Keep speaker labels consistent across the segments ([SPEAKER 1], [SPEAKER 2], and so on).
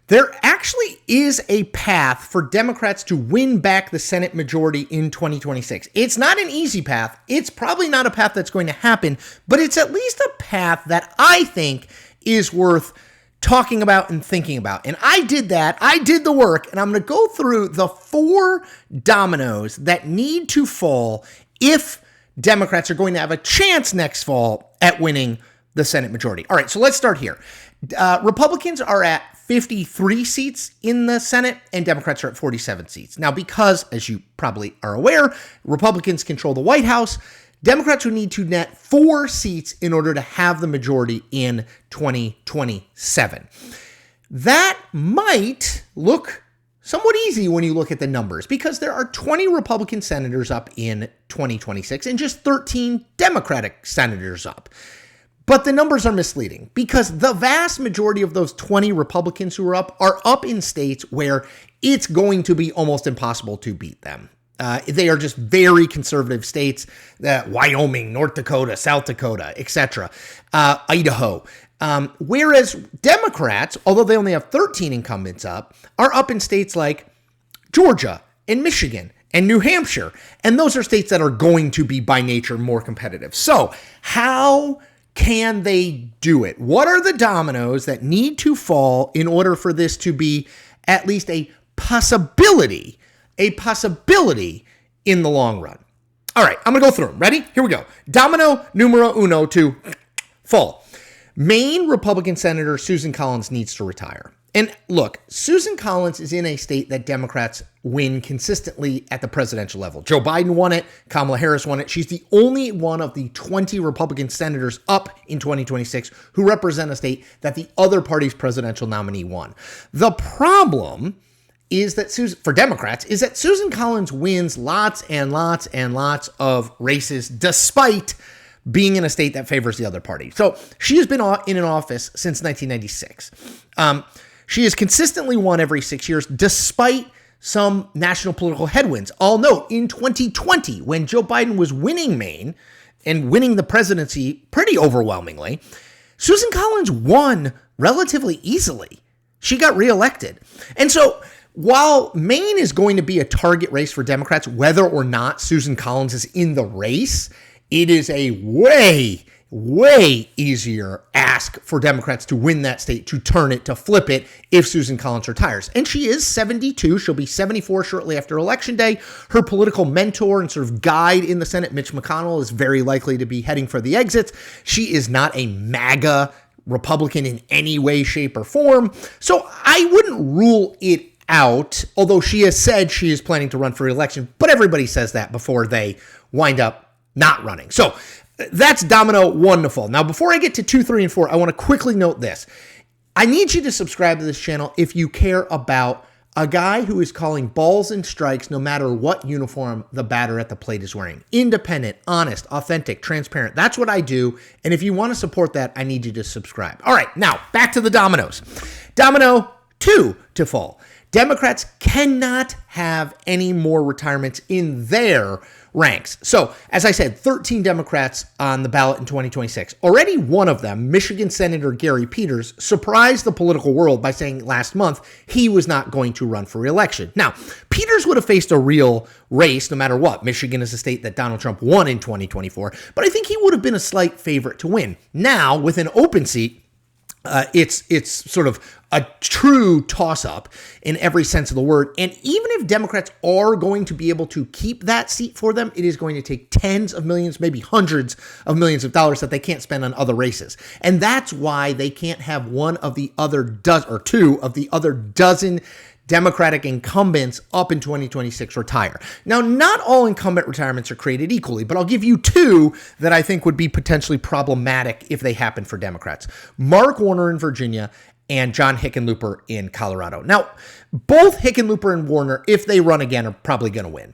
[SPEAKER 1] There actually is a path for Democrats to win back the Senate majority in 2026. It's not an easy path. It's probably not a path that's going to happen, but it's at least a path that I think is worth talking about and thinking about. And I did that. I did the work, and I'm going to go through the 4 dominoes that need to fall if Democrats are going to have a chance next fall at winning the Senate majority. All right, so let's start here. Republicans are at 53 seats in the Senate, and Democrats are at 47 seats. Now, because, as you probably are aware, Republicans control the White House, Democrats would need to net 4 seats in order to have the majority in 2027. That might look somewhat easy when you look at the numbers, because there are 20 Republican senators up in 2026 and just 13 Democratic senators up. But the numbers are misleading, because the vast majority of those 20 Republicans who are up in states where it's going to be almost impossible to beat them. They are just very conservative states, Wyoming, North Dakota, South Dakota, etc., Idaho. Whereas Democrats, although they only have 13 incumbents up, are up in states like Georgia and Michigan and New Hampshire. And those are states that are going to be by nature more competitive. So how can they do it? What are the dominoes that need to fall in order for this to be at least a possibility in the long run? All right, I'm going to go through them. Ready? Here we go. Domino numero uno to fall. Maine Republican Senator Susan Collins needs to retire. And look, Susan Collins is in a state that Democrats win consistently at the presidential level. Joe Biden won it. Kamala Harris won it. She's the only one of the 20 Republican senators up in 2026 who represent a state that the other party's presidential nominee won. The problem is that for Democrats is that Susan Collins wins lots and lots and lots of races despite being in a state that favors the other party. So she has been in an office since 1996. She has consistently won every 6 years, despite some national political headwinds. I'll note, in 2020, when Joe Biden was winning Maine and winning the presidency pretty overwhelmingly, Susan Collins won relatively easily. She got reelected. And so while Maine is going to be a target race for Democrats, whether or not Susan Collins is in the race, it is a way easier ask for Democrats to win that state, to turn it, to flip it if Susan Collins retires. And she is 72. She'll be 74 shortly after Election Day. Her political mentor and sort of guide in the Senate, Mitch McConnell, is very likely to be heading for the exits. She is not a MAGA Republican in any way, shape, or form. So I wouldn't rule it out, although she has said she is planning to run for re-election, but everybody says that before they wind up not running. So that's domino one to fall. Now, before I get to 2, 3, and 4, I want to quickly note this. I need you to subscribe to this channel if you care about a guy who is calling balls and strikes no matter what uniform the batter at the plate is wearing. Independent, honest, authentic, transparent. That's what I do. And if you want to support that, I need you to subscribe. All right, now back to the dominoes. Domino 2 to fall. Democrats cannot have any more retirements in their ranks. So, as I said, 13 Democrats on the ballot in 2026. Already one of them, Michigan Senator Gary Peters, surprised the political world by saying last month he was not going to run for re-election. Now, Peters would have faced a real race no matter what. Michigan is a state that Donald Trump won in 2024, but I think he would have been a slight favorite to win. Now, with an open seat, it's sort of a true toss-up in every sense of the word. And even if Democrats are going to be able to keep that seat for them, it is going to take tens of millions, maybe hundreds of millions of dollars that they can't spend on other races. And that's why they can't have one of the other dozen or two of the other dozen Democratic incumbents up in 2026 retire. Now, not all incumbent retirements are created equally, but I'll give you 2 that I think would be potentially problematic if they happen for Democrats. Mark Warner in Virginia and John Hickenlooper in Colorado. Now, both Hickenlooper and Warner, if they run again, are probably going to win.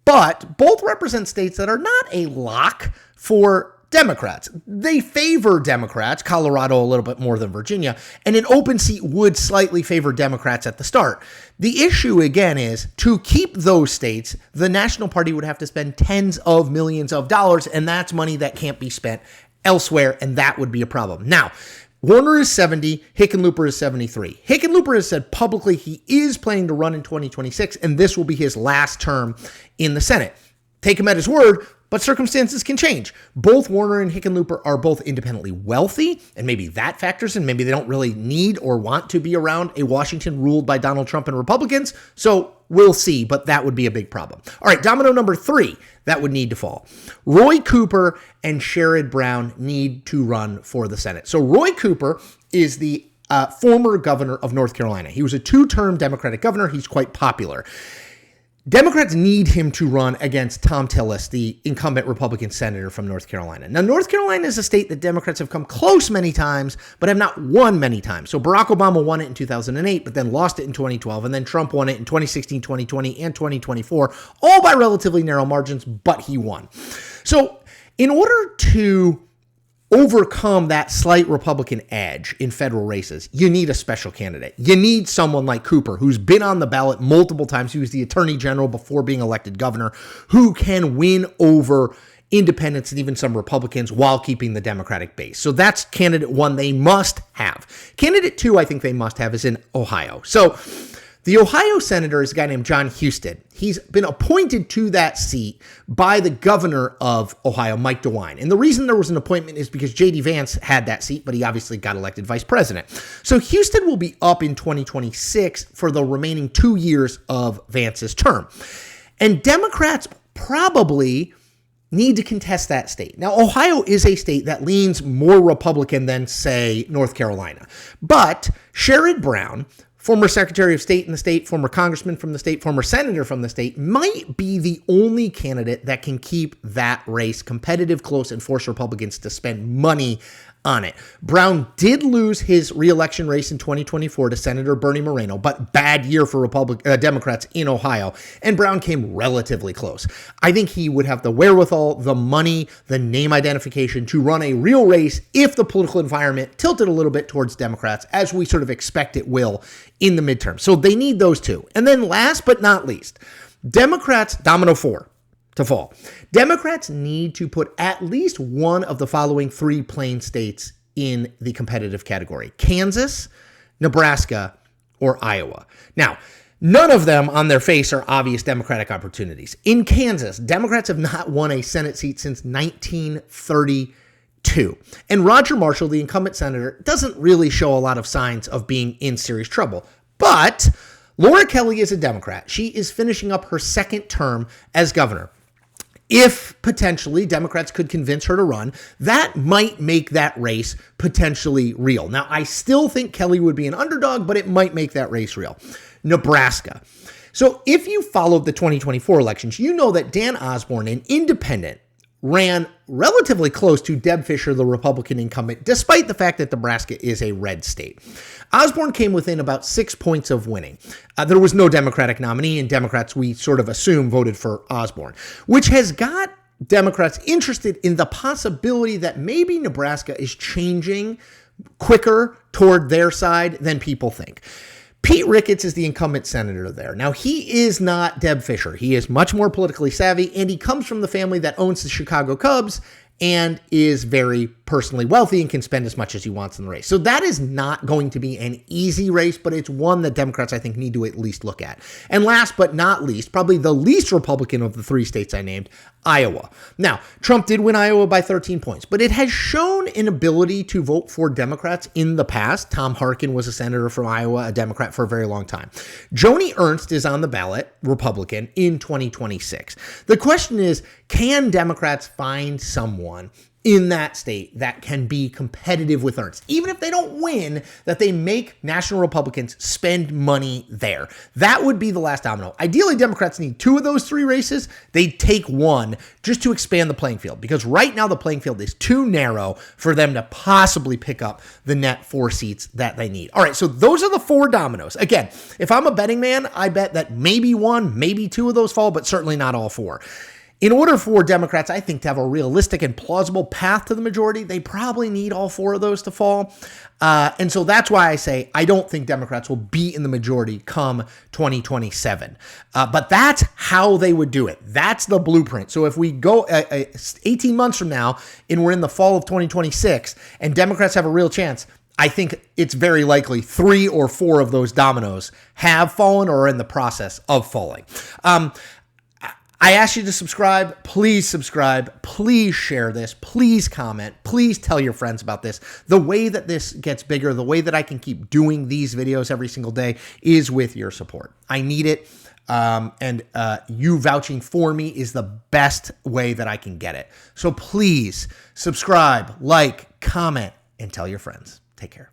[SPEAKER 1] But both represent states that are not a lock for Democrats. They favor Democrats, Colorado a little bit more than Virginia, and an open seat would slightly favor Democrats at the start. The issue, again, is to keep those states, the National Party would have to spend tens of millions of dollars, and that's money that can't be spent elsewhere, and that would be a problem. Now, Warner is 70, Hickenlooper is 73. Hickenlooper has said publicly he is planning to run in 2026, and this will be his last term in the Senate. Take him at his word, but circumstances can change. Both Warner and Hickenlooper are both independently wealthy, and maybe that factors in. Maybe they don't really need or want to be around a Washington ruled by Donald Trump and Republicans, so we'll see, but that would be a big problem. All right, domino number 3 that would need to fall. Roy Cooper and Sherrod Brown need to run for the Senate. So Roy Cooper is the former governor of North Carolina. He was a 2-term Democratic governor. He's quite popular. Democrats need him to run against Thom Tillis, the incumbent Republican senator from North Carolina. Now, North Carolina is a state that Democrats have come close many times, but have not won many times. So Barack Obama won it in 2008, but then lost it in 2012, and then Trump won it in 2016, 2020, and 2024, all by relatively narrow margins, but he won. So in order to overcome that slight Republican edge in federal races, you need a special candidate. You need someone like Cooper, who's been on the ballot multiple times. He was the attorney general before being elected governor, who can win over independents and even some Republicans while keeping the Democratic base. So that's candidate 1 they must have. Candidate 2 I think they must have is in Ohio. So the Ohio senator is a guy named John Husted. He's been appointed to that seat by the governor of Ohio, Mike DeWine. And the reason there was an appointment is because J.D. Vance had that seat, but he obviously got elected vice president. So Husted will be up in 2026 for the remaining 2 years of Vance's term. And Democrats probably need to contest that state. Now, Ohio is a state that leans more Republican than, say, North Carolina. But Sherrod Brown, former Secretary of State in the state, former congressman from the state, former senator from the state, might be the only candidate that can keep that race competitive, close, and force Republicans to spend money on it. Brown did lose his re-election race in 2024 to Senator Bernie Moreno, but bad year for Democrats in Ohio, and Brown came relatively close. I think he would have the wherewithal, the money, the name identification to run a real race if the political environment tilted a little bit towards Democrats, as we sort of expect it will in the midterm. So they need those two. And then last but not least, Democrats, domino 4 to fall. Democrats need to put at least one of the following 3 plain states in the competitive category: Kansas, Nebraska, or Iowa. Now, none of them on their face are obvious Democratic opportunities. In Kansas, Democrats have not won a Senate seat since 1932. And Roger Marshall, the incumbent senator, doesn't really show a lot of signs of being in serious trouble. But Laura Kelly is a Democrat. She is finishing up her 2nd term as governor. If potentially Democrats could convince her to run, that might make that race potentially real. Now, I still think Kelly would be an underdog, but it might make that race real. Nebraska. So if you followed the 2024 elections, you know that Dan Osborne, an independent, ran relatively close to Deb Fischer, the Republican incumbent, despite the fact that Nebraska is a red state. Osborne came within about 6 points of winning. There was no Democratic nominee, and Democrats, we sort of assume, voted for Osborne, which has got Democrats interested in the possibility that maybe Nebraska is changing quicker toward their side than people think. Pete Ricketts is the incumbent senator there. Now, he is not Deb Fischer. He is much more politically savvy, and he comes from the family that owns the Chicago Cubs and is very personally wealthy and can spend as much as he wants in the race. So that is not going to be an easy race, but it's one that Democrats, I think, need to at least look at. And last but not least, probably the least Republican of the 3 states I named, Iowa. Now, Trump did win Iowa by 13 points, but it has shown an ability to vote for Democrats in the past. Tom Harkin was a senator from Iowa, a Democrat for a very long time. Joni Ernst is on the ballot, Republican, in 2026. The question is, can Democrats find someone in that state that can be competitive with Ernst, even if they don't win, that they make national Republicans spend money there? That would be the last domino. Ideally, Democrats need 2 of those 3 races. They take 1 just to expand the playing field, because right now the playing field is too narrow for them to possibly pick up the net 4 seats that they need. All right, so those are the 4 dominoes. Again, if I'm a betting man, I bet that maybe 1, maybe 2 of those fall, but certainly not all 4. In order for Democrats, I think, to have a realistic and plausible path to the majority, they probably need all 4 of those to fall. And so that's why I say I don't think Democrats will be in the majority come 2027. But that's how they would do it. That's the blueprint. So if we go 18 months from now and we're in the fall of 2026 and Democrats have a real chance, I think it's very likely 3 or 4 of those dominoes have fallen or are in the process of falling. I ask you to subscribe. Please subscribe. Please share this. Please comment. Please tell your friends about this. The way that this gets bigger, the way that I can keep doing these videos every single day is with your support. I need it. And you vouching for me is the best way that I can get it. So please subscribe, like, comment, and tell your friends. Take care.